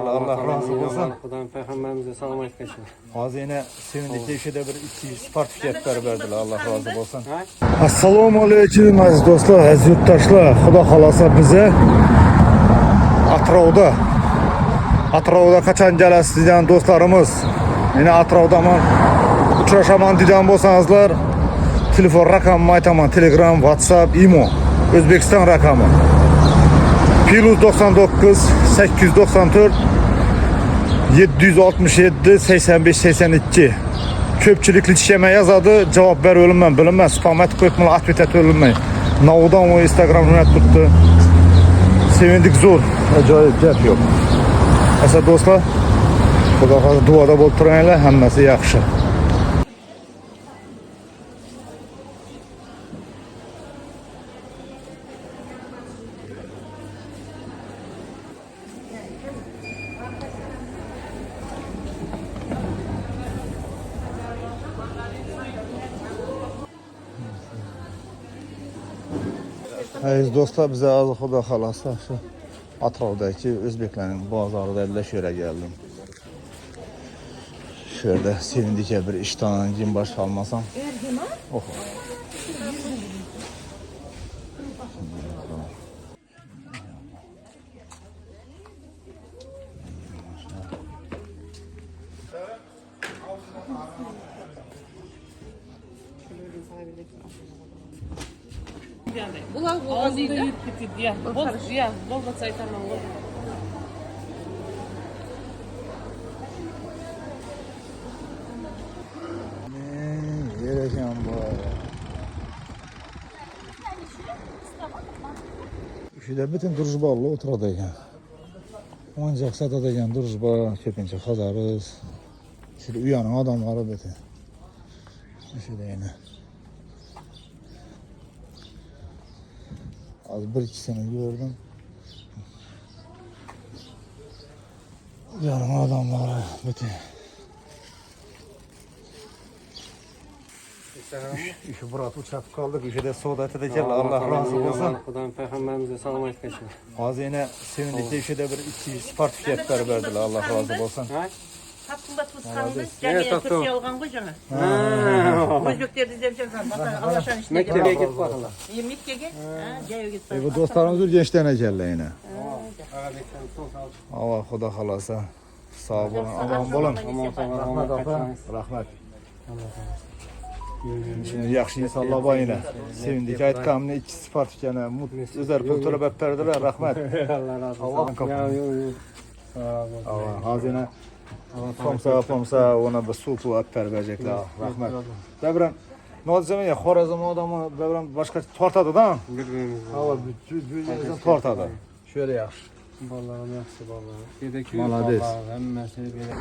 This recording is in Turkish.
Allah razı olsun. Xudan peygamberimize salam aytmışlar. Hazine sevindik işede bir 200 sertifikatlar verdiler. Allah razı olsun. Ha? Assalomu alaykum aziz do'stlar, aziz yurtdoshlar. Xudo xolasa bize Atrovda qachon kelasiz degan do'stlarimiz. Meni Atrovdaman uchrashaman degan bo'lsangizlar, telefon raqamimni aytaman. Telegram, WhatsApp, Imo. O'zbekiston raqami. +99 894 767 85 82. Ko'pchilikli ishema yozadi, javob beravermayman, bilaman, spam etib qo'yibman, atib etavermayman. Novudan o Instagram turibdi. Sevindik zo'r, ajoyib gap yo'q. Asa do'stlar, Xudo xohlasa duoda bo'lib turinglar, hammasi yaxshi. Aziz do'stlar, bize az Xudo xolasa shu atrofdagi o'zbeklarning bozorida şöyle geldim. Şöyle sevindik bir iştahdan kim baş almasam. Oh. Bular ağzında yiyip bitti ya. Bol da çay tamam. Ne yereceğim bu ya. Şurada bütün duruşbarlı oturadayken. Ancak satadayken duruşbar, köpünce kazarız. Şurada uyanın adamları bütün. Şurada yine. Az bir ikisini gördüm. Yarım adamlar bütün. Şu Murat uçak kaldık. Üşede sohbet edeceğiz. Allah razı olsun. Xudan peygamberimize salam aytmışlar. Hazine sevindik. Üşede bir 200 sertifikatlar verdiler. Allah razı olsun. Ha? Taptımda tutsandı, camiye Türkiye olgan kocana. Özbekler dizemeyeceğim. Allah'tan işte. Mektebe git bakalım. Yemek yege. Cayı git. Bu dostlarımız gençlerine geldi yine. Ağabeyden çok sağ ol. Allah Xudo xolasa sağ olun, aman bolun. Rahmet. Şimdi yaxshi insanlar var yine. Sevindik. Aytqanimni 2 sertifikatni o'zlari pul to'lab berdilar. Rahmat. Allah razı olsun. Ya yo. Hazine pomsa ona bir suv olib beracaklar. Rahmat. Davran Nozim ya Xorazm odamı davran boshqa tortadi-da. Birbirimizni. Hava tortadi. Şöyle yaxshi. Vallahi yaxshi vallahi. Yedeki Malades. hammasi beradi.